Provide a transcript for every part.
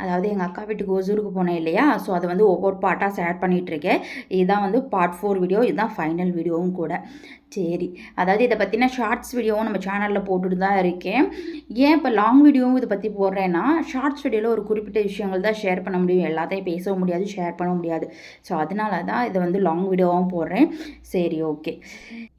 அதாவது எங்கள் அக்கா வீட்டுக்கு ஒசூருக்கு போனேன் இல்லையா, ஸோ அதை வந்து ஒவ்வொரு பார்ட்டாக ஷேர் பண்ணிகிட்ருக்கேன். இதுதான் வந்து பார்ட் 4 வீடியோ, இதுதான் ஃபைனல் வீடியோவும் கூட. சரி, அதாவது இதை பற்றின ஷார்ட்ஸ் வீடியோவும் நம்ம சேனலில் போட்டுட்டு தான் இருக்கேன். ஏன் இப்போ லாங் வீடியோவும் இதை பற்றி போடுறேன்னா, ஷார்ட்ஸ் வீடியோவில் ஒரு குறிப்பிட்ட விஷயங்கள் தான் ஷேர் பண்ண முடியும், எல்லாத்தையும் பேசவும் முடியாது, ஷேர் பண்ண முடியாது. ஸோ அதனால தான் இதை வந்து லாங் வீடியோவும் போடுறேன். சரி, ஓகே.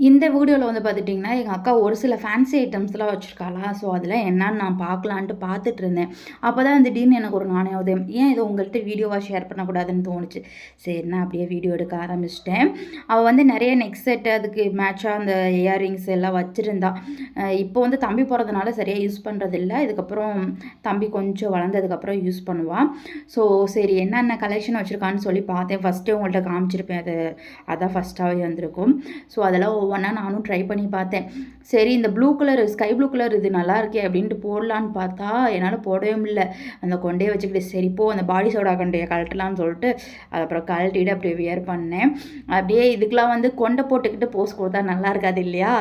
இந்த வீடியோவில் வந்து பார்த்துட்டிங்கன்னா எங்கள் அக்கா ஒரு சில ஃபேன்சி ஐட்டம்ஸ்லாம் வச்சுருக்காளா, ஸோ அதில் என்னன்னு நான் பார்க்கலான்ட்டு பார்த்துட்டு இருந்தேன். அப்போ தான் திடீர்னு எனக்கு ஒரு நாணயம், ஏன் இதை உங்கள்கிட்ட வீடியோவாக ஷேர் பண்ணக்கூடாதுன்னு தோணுச்சு. சரி, நான் அப்படியே வீடியோ எடுக்க ஆரம்பிச்சிட்டேன். அவள் வந்து நிறைய நெக் செட்டு, அதுக்கு மேட்சாக அந்த இயரிங்ஸ் எல்லாம் வச்சுருந்தா. இப்போ வந்து தம்பி போகிறதுனால சரியாக யூஸ் பண்ணுறதில்ல, இதுக்கப்புறம் தம்பி கொஞ்சம் வளர்ந்ததுக்கப்புறம் யூஸ் பண்ணுவாள். ஸோ சரி, என்னென்ன கலெக்ஷன் வச்சுருக்கான்னு சொல்லி பார்த்தேன். ஃபஸ்ட்டே உங்கள்கிட்ட காமிச்சிருப்பேன், அதான் ஃபஸ்ட்டாகவே வந்திருக்கும். ஸோ அதெல்லாம் ஒவ்வொன்றா நானும் ட்ரை பண்ணி பார்த்தேன். சரி, இந்த blue colour, sky blue colour இது நல்லா இருக்கே அப்படின்ட்டு போடலான்னு பார்த்தா என்னால் போடவே முடியல. அந்த கொண்டையை வச்சுக்கிட்டு சரி போ அந்த பாடி சோடா கொண்டையை கழட்டலான்னு சொல்லிட்டு அது அப்புறம் கழட்டிட்டு அப்படியே வியர் பண்ணேன். அப்படியே இதுக்கெலாம் வந்து கொண்டை போட்டுக்கிட்டு போஸ் கொடுத்தா நல்லா இருக்காது இல்லையா.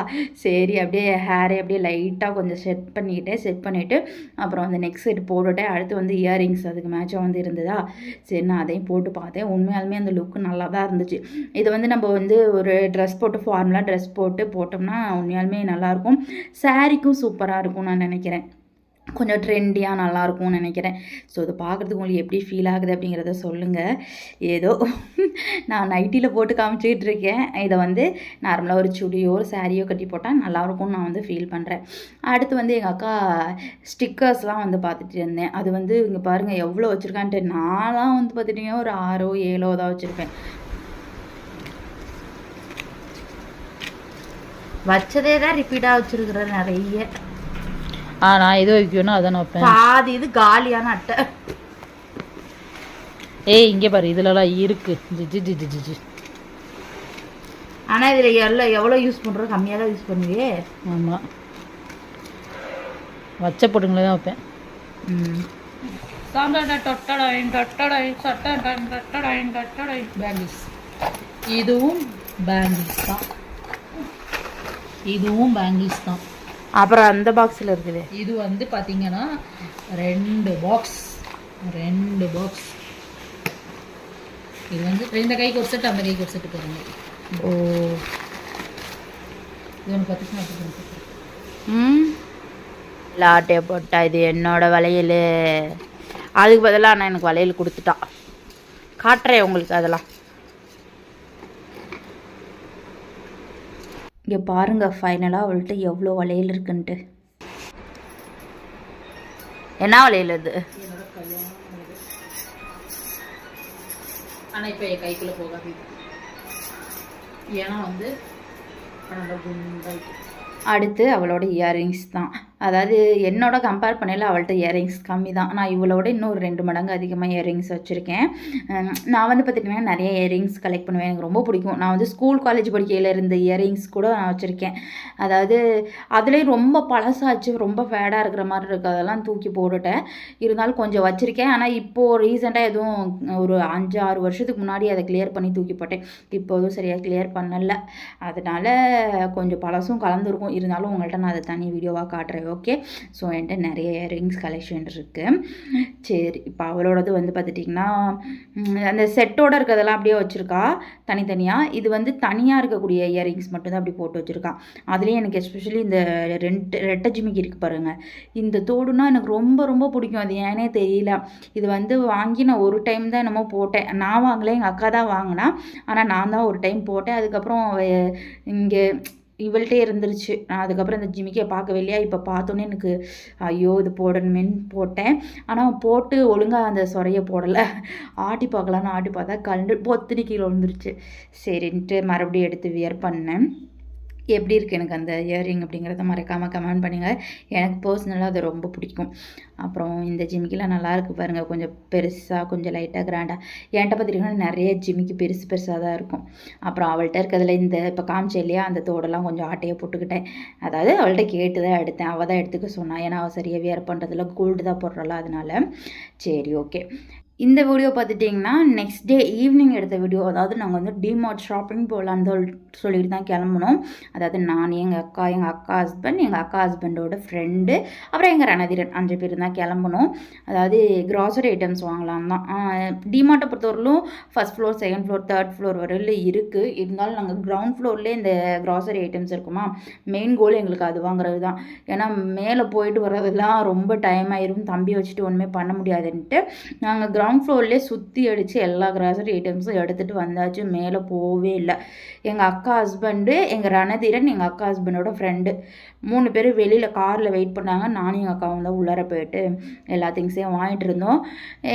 சரி, அப்படியே ஹேரை அப்படியே லைட்டாக கொஞ்சம் செட் பண்ணிவிட்டு அப்புறம் அந்த நெக் செட் போட்டுவிட்டேன். அடுத்து வந்து இயரிங்ஸ் அதுக்கு மேட்சாக வந்து இருந்ததா, சரி நான் அதையும் போட்டு பார்த்தேன். உண்மையாலுமே அந்த லுக்கு நல்லா தான் இருந்துச்சு. இது வந்து நம்ம வந்து ஒரு ட்ரெஸ் போட்டு ஃபார்மலாக ட்ரெஸ் போட்டோம்னா உண்மையாலுமே நல்லாயிருக்கும். சாரீக்கும் சூப்பராக இருக்கும் நான் நினைக்கிறேன். கொஞ்சம் ட்ரெண்டியாக நல்லாயிருக்கும்னு நினைக்கிறேன். ஸோ இதை பார்க்குறதுக்கு உங்களுக்கு எப்படி ஃபீல் ஆகுது அப்படிங்கிறத சொல்லுங்கள். ஏதோ நான் நைட்டியில் போட்டு காமிச்சிக்கிட்டு இருக்கேன். இதை வந்து நார்மலாக ஒரு சுடியோ ஒரு சாரியோ கட்டி போட்டால் நல்லாயிருக்கும்னு நான் வந்து ஃபீல் பண்ணுறேன். அடுத்து வந்து எங்கள் அக்கா ஸ்டிக்கர்ஸ்லாம் வந்து பார்த்துட்டு இருந்தேன். அது வந்து இங்கே பாருங்கள் எவ்வளோ வச்சுருக்கான்ட்டு. நான்லாம் வந்து பார்த்துட்டிங்கன்னா ஒரு 6 7 தான் வச்சுருப்பேன். வச்சதே தான் ரிப்பீட்டாக வச்சுருக்குறேன் நிறைய. நான் எது வைக்கணும் அதான் வைப்பேன். பாதி இது காலியான அட்டை. இங்கே பாரு, இதுலலாம் இருக்கு. ஜிஜி. ஆனால் இதில் எவ்வளோ யூஸ் பண்ணுறோம், கம்மியாக தான் யூஸ் பண்ணுவே. ஆமாம், வச்ச பொட்டுங்களே தான் வைப்பேன். பேங்கிள்ஸ், இதுவும் பேங்கிள்ஸ் தான். அப்புறம் அந்த பாக்ஸில் இருக்குது. இது வந்து பார்த்தீங்கன்னா 2 பாக்ஸ். இது வந்து இந்த கைக்கு ஒரு செட், அந்த கைக்கு ஒரு செட்டு பாருங்க. ஓ, இது ஒன்று பார்த்துச்சுன்னா லாட்டே போட்டா இது என்னோட வளையல். அதுக்கு பதிலாக நான் எனக்கு வளையல் கொடுத்துட்டா. காட்டுறேன் உங்களுக்கு அதெல்லாம். இங்கே பாருங்கள், ஃபைனலாக அவள்கிட்ட எவ்வளோ வளையல் இருக்குன்ட்டு. என்ன வளையல் இது? ஆனால் இப்போ என் கைக்குள்ளே போகாது, ஏன்னா வந்து அடுத்து அவளோட இயரிங்ஸ் தான். அதாவது என்னோட கம்பேர் பண்ணல அவள்கிட்ட இயரிங்ஸ் கம்மி தான். நான் இவளோட இன்னும் 2 மடங்கு அதிகமாக இயரிங்ஸ் வச்சுருக்கேன். நான் வந்து பார்த்திங்கன்னா நிறைய இயரிங்ஸ் கலெக்ட் பண்ணுவேன், எனக்கு ரொம்ப பிடிக்கும். நான் வந்து ஸ்கூல் காலேஜ் படிக்கையில் இருந்த இயரிங்ஸ் கூட நான் வச்சுருக்கேன். அதாவது அதுலேயும் ரொம்ப பழசாச்சு, ரொம்ப ஃபேடாக இருக்கிற மாதிரி இருக்குது, அதெல்லாம் தூக்கி போட்டுட்டேன். இருந்தாலும் கொஞ்சம் வச்சுருக்கேன். ஆனால் இப்போது ரீசெண்டாக எதுவும் ஒரு 5-6 வருஷத்துக்கு முன்னாடி அதை கிளியர் பண்ணி தூக்கி போட்டேன். இப்போதும் சரியாக கிளியர் பண்ணலை, அதனால் கொஞ்சம் பழசும் கலந்துருக்கும். இருந்தாலும் உங்கள்கிட்ட நான் அதை தனி வீடியோவாக காட்டுறேன். ஓகே, ஸோ என்கிட்ட நிறைய இயரிங்ஸ் கலெக்ஷன் இருக்குது. சரி, இப்போ அவளோடது வந்து பார்த்துட்டிங்கன்னா அந்த செட்டோடு இருக்கிறதெல்லாம் அப்படியே வச்சுருக்கா தனித்தனியாக. இது வந்து தனியாக இருக்கக்கூடிய இயரிங்ஸ் மட்டும்தான் அப்படி போட்டு வச்சுருக்கா. அதுலேயும் எனக்கு எஸ்பெஷலி இந்த ரெட்டை ஜிமிக்கி இருக்குது பாருங்கள், இந்த தோடுனா எனக்கு ரொம்ப ரொம்ப பிடிக்கும். அது ஏன்னே தெரியல. இது வந்து வாங்கி நான் ஒரு டைம் தான் என்னமோ போட்டேன். நான் வாங்கலை, எங்கள் அக்கா தான் வாங்கினா. ஆனால் நான் தான் ஒரு டைம் போட்டேன். அதுக்கப்புறம் இங்கே இவள்கிட்டே இருந்துருச்சு. நான் அதுக்கப்புறம் இந்த ஜிமிக்கியை பார்க்கவே இல்லையா. இப்போ பார்த்தோன்னே எனக்கு ஐயோ இது போடணுமேன்னு போட்டேன். ஆனால் போட்டு ஒழுங்காக அந்த சொரையை போடலை. ஆட்டி பார்க்கலான்னு ஆட்டி பார்த்தா கலண்டு பொத்துனி கீழே விழுந்துருச்சு. சரின்ட்டு மறுபடியும் எடுத்து வியர் பண்ணேன். எப்படி இருக்குது எனக்கு அந்த இயரிங் அப்படிங்கிறத மறக்காமல் கமெண்ட் பண்ணுங்கள். எனக்கு பர்சனலாக அது ரொம்ப பிடிக்கும். அப்புறம் இந்த ஜிமிக்கிலாம் நல்லாயிருக்கு பாருங்கள், கொஞ்சம் பெருசாக, கொஞ்சம் லைட்டாக கிராண்டாக. என்கிட்ட பார்த்திங்கன்னா நிறைய ஜிமிக்கி பெருசாக தான் இருக்கும். அப்புறம் அவள்கிட்ட இருக்கிறதுல இந்த இப்போ காமிச்சேன் இல்லையா, அந்த தோடெல்லாம் கொஞ்சம் ஆட்டையை போட்டுக்கிட்டேன். அதாவது அவள்கிட்ட கேட்டு தான் எடுத்தேன், அவள் தான் எடுத்துக்க சொன்னான். ஏன்னா அவள் சரியாக வியர் பண்ணுறதுல கோல்டு தான் போடுறல, அதனால. சரி, ஓகே. இந்த வீடியோ பார்த்துட்டிங்கன்னா நெக்ஸ்ட் டே ஈவினிங் எடுத்த வீடியோ. அதாவது நாங்கள் வந்து டிமார்ட் ஷாப்பிங் போகலான்னு சொல்லிட்டு தான் கிளம்புனோம். அதாவது நான், எங்கள் அக்கா ஹஸ்பண்ட், எங்கள் அக்கா ஹஸ்பண்டோட ஃப்ரெண்டு, அப்புறம் எங்கள் ரணதீரன் 5 பேர் தான் கிளம்புனோம். அதாவது கிராசரி ஐட்டம்ஸ் வாங்கலாம் தான். டிமார்ட்டை பொறுத்தவரையிலும் first floor, second floor, third floor வரையில் இருக்குது. இருந்தாலும் நாங்கள் கிரவுண்ட் ஃப்ளோர்லேயே இந்த கிராசரி ஐட்டம்ஸ் இருக்குமா, மெயின் கோல் எங்களுக்கு அது வாங்குறது தான். ஏன்னா மேலே போயிட்டு வர்றதெல்லாம் ரொம்ப டைம் ஆயிரும், தம்பி வச்சுட்டு ஒன்றுமே பண்ண முடியாதுன்ட்டு நாங்கள் கிரவுண்ட் ஃப்ளோர்லேயே சுற்றி அடித்து எல்லா கிராசரி ஐட்டம்ஸும் எடுத்துகிட்டு வந்தாச்சு. மேலே போகவே இல்லை. எங்கள் அக்கா ஹஸ்பண்டு, எங்கள் ரணதீரன், எங்கள் அக்கா ஹஸ்பண்டோட ஃப்ரெண்டு 3 பேர் வெளியில் காரில் வெயிட் பண்ணாங்க. நானும் எங்கள் அக்காவும் தான் உள்ளார போயிட்டு எல்லா திங்ஸையும் வாங்கிட்டு இருந்தோம்.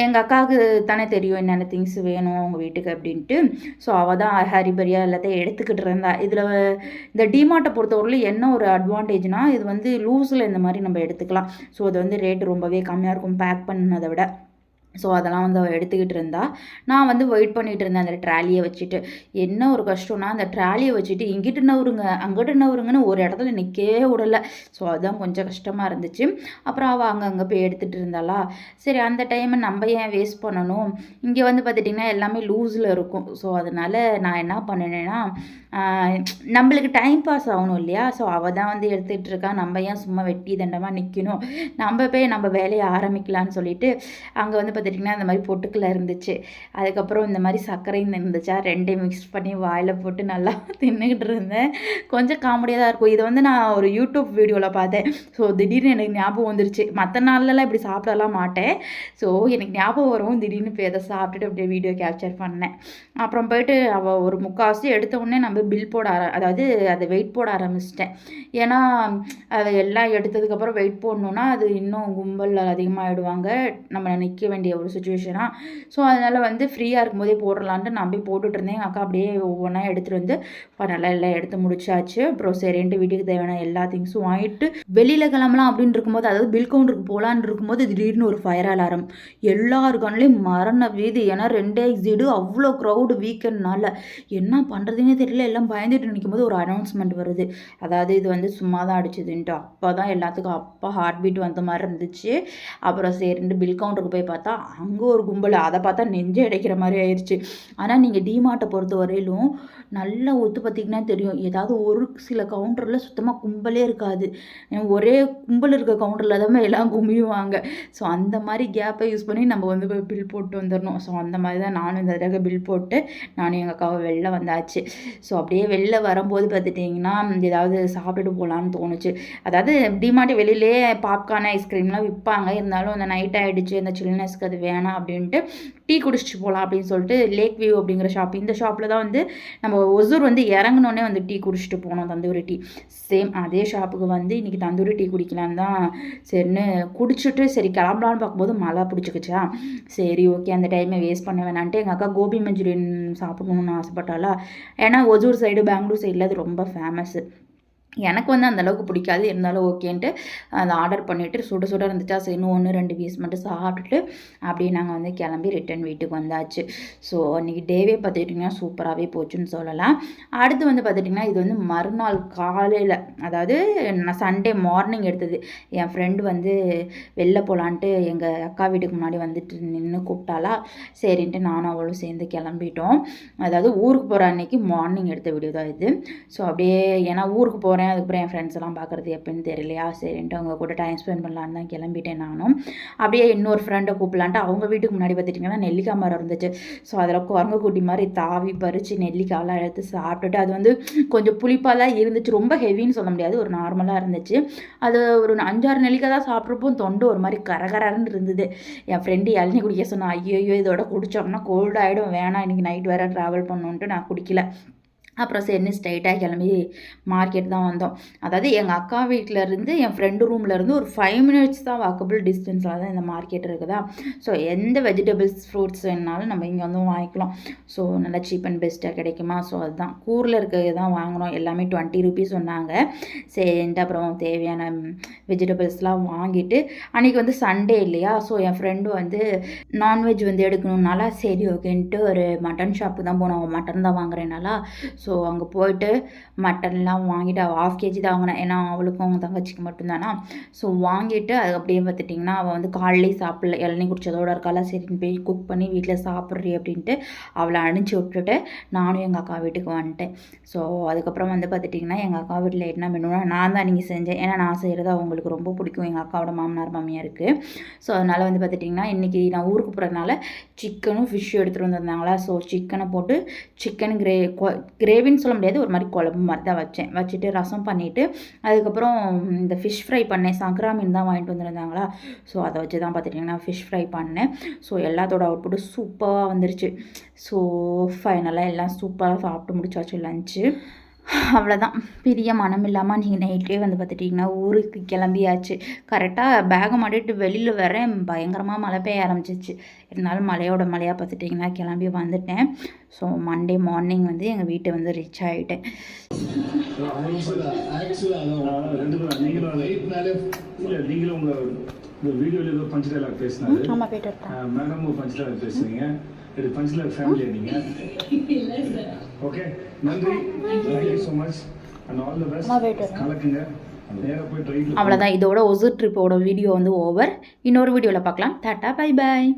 எங்கள் அக்காவுக்கு தானே தெரியும் என்னென்ன திங்ஸ் வேணும் அவங்க வீட்டுக்கு அப்படின்ட்டு. ஸோ அவள் தான் ஹரிபரியாக எல்லாத்தையும் எடுத்துக்கிட்டு இருந்தா. இதில் இந்த டிமார்ட்டை பொறுத்தவரையிலும் என்ன ஒரு அட்வான்டேஜ்னால், இது வந்து லூஸில் இந்த மாதிரி நம்ம எடுத்துக்கலாம். ஸோ அது வந்து ரேட்டு ரொம்பவே கம்மியாக இருக்கும் பேக் பண்ணதை விட. ஸோ அதெல்லாம் வந்து அவள் எடுத்துக்கிட்டு இருந்தா. நான் வந்து வெயிட் பண்ணிகிட்டு இருந்தேன் அந்த ட்ராலியை வச்சுட்டு. என்ன ஒரு கஷ்டம்னா, அந்த ட்ராலியை வச்சுட்டு இங்கிட்டு நவருங்க அங்கிட்டு நவருங்கன்னு ஒரு இடத்துல நிற்கவே விடலை. ஸோ அதுதான் கொஞ்சம் கஷ்டமாக இருந்துச்சு. அப்புறம் அவள் அங்கங்கே போய் எடுத்துகிட்டு இருந்தாளா, சரி அந்த டைமை நம்ம ஏன் வேஸ்ட் பண்ணணும். இங்கே வந்து பார்த்துட்டிங்கன்னா எல்லாமே லூஸில் இருக்கும். ஸோ அதனால் நான் என்ன பண்ணினேன்னா, நம்மளுக்கு டைம் பாஸ் ஆகணும் இல்லையா. ஸோ அவள் தான் வந்து எடுத்துகிட்டு இருக்கா, நம்ம ஏன் சும்மா வெட்டி தண்டமாக நிற்கணும், நம்ம போய் நம்ம வேலையை ஆரம்பிக்கலான்னு சொல்லிட்டு அங்கே வந்து பார்த்துட்டிங்கன்னா இந்த மாதிரி பொட்டுக்கலை இருந்துச்சு. அதுக்கப்புறம் இந்த மாதிரி சர்க்கரையும் இருந்துச்சா, ரெண்டையும் மிக்ஸ் பண்ணி வாயில் போட்டு நல்லா தின்னுக்கிட்டு இருந்தேன். கொஞ்சம் காமெடியாக தான் இருக்கும். இதை வந்து நான் ஒரு யூடியூப் வீடியோவில் பார்த்தேன். ஸோ திடீர்னு எனக்கு ஞாபகம் வந்துருச்சு. மற்ற நாள்லலாம் இப்படி சாப்பிடலாம் மாட்டேன். ஸோ எனக்கு ஞாபகம் வரும், திடீர்னு போய் அதை சாப்பிட்டுட்டு அப்படியே வீடியோ கேப்சர் பண்ணேன். அப்புறம் போயிட்டு அவள் ஒரு முக்கால்வாசி எடுத்த உடனே நம்ம பில் போட அதாவது அதை வெயிட் போட ஆரம்பிச்சிட்டேன். ஏன்னா அதை எல்லாம் எடுத்ததுக்கப்புறம் வெயிட் போடணுன்னா அது இன்னும் கும்பல் அதிகமாகிடுவாங்க, நம்ம நிற்க வேண்டிய ஒரு சுச்சுவேஷனாக. ஸோ அதனால் வந்து ஃப்ரீயாக இருக்கும்போதே போடலான்ட்டு நான் போய் போட்டுட்டு இருந்தேன். எங்கள் அக்கா அப்படியே ஒவ்வொன்றா எடுத்துகிட்டு வந்து நல்லா எல்லாம் எடுத்து முடிச்சாச்சு. அப்புறம் சரின்ட்டு வீட்டுக்கு தேவையான எல்லா திங்ஸும் வாங்கிட்டு வெளியில் கிளம்பலாம் அப்படின்னு இருக்கும்போது, அதாவது பில் கவுண்டருக்கு போகலான்னு இருக்கும்போது திடீர்னு ஒரு ஃபயர் அலாரம். எல்லாரு கண்ணிலையும் மரண வீதி. ஏன்னா 2 எக்ஸிடு அவ்வளோ க்ரௌடு வீக்கெண்ட்னால. என்ன பண்ணுறதுன்னே தெரியல. எல்லாம் பயந்துட்டு நிற்கும் போது ஒரு அனௌன்ஸ்மெண்ட் வருது. அதாவது இது வந்து சும்மா தான் அடிச்சதுன்ட்டு. அப்போ தான் எல்லாத்துக்கும் ஹார்ட் பீட் வந்த மாதிரி இருந்துச்சு. அப்புறம் சரின்ட்டு பில் கவுண்டருக்கு போய் பார்த்தா அங்கே ஒரு கும்பல். அதை பார்த்தா நெஞ்சே அடைக்கிற மாதிரி ஆயிடுச்சு. ஆனால் நீங்கள் டிமார்ட்டை பொறுத்த வரையிலும் நல்லா ஒத்து பார்த்திங்கன்னா தெரியும், ஏதாவது ஒரு சில கவுண்டரில் சுத்தமாக கும்பலே இருக்காது. ஒரே கும்பல் இருக்க கவுண்டரில் தான் எல்லாம் கும்பிடுவாங்க. ஸோ அந்த மாதிரி கேப்பை யூஸ் பண்ணி நம்ம வந்து பில் போட்டு வந்துடணும். ஸோ அந்த மாதிரி தான் நானும் இந்த தடவை பில் போட்டு நானும் எங்கள் அக்காவை வெளில வந்தாச்சு. ஸோ அப்படியே வெளில வரும்போது பார்த்துட்டிங்கன்னா ஏதாவது சாப்பிட்டுட்டு போகலான்னு தோணுச்சு. அதாவது டிமார்ட் வெளியிலே பாப்கார்ன், ஐஸ்கிரீம்லாம் விற்பாங்க. இருந்தாலும் அந்த நைட் ஆகிடுச்சு, அந்த சில்னஸ்க்கு அது வேணாம் அப்படின்ட்டு டீ குடிச்சிட்டு போகலாம் அப்படின்னு சொல்லிட்டு லேக் வியூ அப்படிங்கிற ஷாப், இந்த ஷாப்பில் தான் வந்து நம்ம ஒசூர் வந்து இறங்கினோடனே வந்து டீ குடிச்சிட்டு போனோம், தந்தூரி டீ. சேம் அதே ஷாப்புக்கு வந்து இன்றைக்கி தந்தூரி டீ குடிக்கலான்னு தான் சரின்னு குடிச்சிட்டு சரி கிளம்பலான்னு பார்க்கும்போது மழை பிடிச்சிக்கிச்சா, சரி ஓகே அந்த டைமை வேஸ்ட் பண்ண வேணான்ட்டு எங்கள் அக்கா கோபி மஞ்சூரியன் சாப்பிடணுன்னு ஆசைப்பட்டாளா. ஏன்னா ஒசூர் சைடு, பெங்களூர் சைடில் அது ரொம்ப ஃபேமஸ்ஸு. எனக்கு வந்து அந்தளவுக்கு பிடிக்காது, இருந்தாலும் ஓகேன்ட்டு அதை ஆர்டர் பண்ணிவிட்டு சுட சுட இருந்துச்சா சரி இன்னும் 1-2 பீஸ் மட்டும் சாப்பிட்டுட்டு அப்படியே நாங்கள் வந்து கிளம்பி ரிட்டன் வீட்டுக்கு வந்தாச்சு. ஸோ அன்றைக்கி டேவே பார்த்துக்கிட்டிங்கன்னா சூப்பராகவே போச்சுன்னு சொல்லலாம். அடுத்து வந்து பார்த்துட்டிங்கன்னா இது வந்து மறுநாள் காலையில், அதாவது நான் சண்டே மார்னிங் எடுத்தது. என் ஃப்ரெண்டு வந்து வெளில போகலான்ட்டு எங்கள் அக்கா வீட்டுக்கு முன்னாடி வந்துட்டு நின்று கூப்பிட்டாலா, சரின்ட்டு நானும் அவளும் சேர்ந்து கிளம்பிட்டோம். அதாவது ஊருக்கு போகிற அன்றைக்கி மார்னிங் எடுத்த வீடியோ தான் இது. ஸோ அப்படியே ஏன்னா ஊருக்கு போகிறேன், அதுக்கப்புறம் என் ஃப்ரெண்ட்ஸ் எல்லாம் பார்க்குறது எப்படின்னு தெரியலையா, சரின்ட்டு அவங்க கூட டைம் ஸ்பெண்ட் பண்ணலான்னு தான் கிளம்பிட்டேன் நானும். அப்படியே இன்னொரு ஃப்ரெண்டை கூப்பிடலான்ட்டு அவங்க வீட்டுக்கு முன்னாடி பார்த்துட்டிங்கன்னா நெல்லிக்காய் மரம் இருந்துச்சு. ஸோ அதில் குரங்கு குட்டி மாதிரி தாவி பறித்து நெல்லிக்காயெல்லாம் எடுத்து சாப்பிட்டுட்டு, அது வந்து கொஞ்சம் புளிப்பாக தான் இருந்துச்சு, ரொம்ப ஹெவின்னு சொல்ல முடியாது, ஒரு நார்மலாக இருந்துச்சு. அது ஒரு 5-6 நெல்லிக்காய் தான் சாப்பிட்றப்போ தொண்டு ஒரு மாதிரி கரகரன்னு இருந்தது. என் ஃப்ரெண்டு இளநீ குடிக்க சொன்னா, ஐயோ இதோட குடித்தோம்னா கோல்டு ஆகிடும், வேணாம் இன்றைக்கி நைட் வேறு ட்ராவல் பண்ணணுன்ட்டு நான் குடிக்கல. அப்புறம் சரின்னு ஸ்ட்ரைட்டாக கிளம்பி மார்க்கெட் தான் வந்தோம். அதாவது எங்கள் அக்கா வீட்டிலேருந்து என் ஃப்ரெண்டு ரூம்லேருந்து ஒரு 5 மினிட்ஸ் தான் வாக்கபிள் டிஸ்டன்ஸில் தான் இந்த மார்க்கெட் இருக்குதா. ஸோ எந்த வெஜிடபிள்ஸ், ஃப்ரூட்ஸ் வேணுனாலும் நம்ம இங்கே வந்து வாங்கிக்கலாம். ஸோ நல்லா சீப் அண்ட் பெஸ்ட்டாக கிடைக்குமா. ஸோ அதுதான் கூரில் இருக்கிறது தான் வாங்கினோம். எல்லாமே 20 ருபீஸ் சொன்னாங்க. சரின்ட்டு அப்புறம் தேவையான வெஜிடபிள்ஸ்லாம் வாங்கிட்டு, அன்றைக்கி வந்து சண்டே இல்லையா, ஸோ என் ஃப்ரெண்டு வந்து நான்வெஜ் வந்து எடுக்கணுன்னால சரி ஓகேன்ட்டு ஒரு மட்டன் ஷாப்புக்கு தான் போனோம். மட்டன் தான் வாங்குறேனால. ஸோ ஸோ அங்கே போயிட்டு மட்டன்லாம் வாங்கிட்டு அவள் 1/2 kg தான் வாங்கினேன், ஏன்னா அவளுக்கும் அவங்க தங்கச்சிக்கு மட்டும்தானா. ஸோ வாங்கிட்டு அது அப்படியே பார்த்துட்டிங்கன்னா அவள் வந்து காலையிலே சாப்பிடல, இளநீ குடிச்சதோட இருக்கால, சரின்னு போய் குக் பண்ணி வீட்டில் சாப்பிட்றி அப்படின்ட்டு அவளை அனுப்பிச்சி விட்டுட்டு நானும் எங்கள் அக்கா வீட்டுக்கு வந்துட்டேன். ஸோ அதுக்கப்புறம் வந்து பார்த்துட்டிங்கன்னா எங்கள் அக்கா வீட்டில் என்ன மெனுனா நான் தான் நீங்கள் செஞ்சேன், ஏன்னா நான் செய்கிறது அவங்களுக்கு ரொம்ப பிடிக்கும், எங்கள் அக்காவோட மாமனார் மாமியாருக்கு. ஸோ அதனால் வந்து பார்த்துட்டிங்கன்னா இன்றைக்கி நான் ஊருக்கு போகிறதுனால சிக்கனும் ஃபிஷ்ஷும் எடுத்துகிட்டு வந்திருந்தாங்களா. ஸோ சிக்கனை போட்டு சிக்கன் கிரேவின்னு சொல்ல முடியாது, ஒரு மாதிரி குழம்பு மாதிரி தான் வச்சுட்டு ரசம் பண்ணிவிட்டு அதுக்கப்புறம் இந்த ஃபிஷ் ஃப்ரை பண்ணேன். சங்கரா மீன் தான் வாங்கிட்டு வந்துருந்தாங்களா. ஸோ அதை வச்சு தான் பார்த்துட்டிங்கன்னா ஃபிஷ் ஃப்ரை பண்ணேன். ஸோ எல்லாத்தோட அவுட்புட்டும் சூப்பராக வந்துருச்சு. ஸோ ஃபைனலாக எல்லாம் சூப்பராக சாப்பிட்டு முடிச்சாச்சு லஞ்சு. அவ்வளோதான், பிரிய மனம் இல்லாமல் நீங்கள் நைட்லேயே வந்து பார்த்துட்டிங்கன்னா ஊருக்கு கிளம்பியாச்சு. கரெக்டாக பேகை மாட்டிட்டு வெளியில் வரேன், பயங்கரமாக மழை பெய்ய ஆரம்பிச்சிச்சு. இருந்தாலும் மழையோட மழையாக பார்த்துட்டிங்கன்னா கிளம்பி வந்துட்டேன். ஸோ மண்டே மார்னிங் வந்து எங்கள் வீட்டை வந்து ரீச் ஆகிட்டேன். ஆமாம் போயிட்டு இருக்கேன். இது பஞ்ச்லர் ஃபேமிலியா நீங்க? ஓகே, நன்றி, thank you so much and all the best. கலக்குங்க, நேரா போய் ட்ரைவில். அவ்வளோதான், இதோட ஒசூர் ட்ரிப்போட வீடியோ வந்து ஓவர். இன்னொரு வீடியோவில் பார்க்கலாம். Tata, bye bye.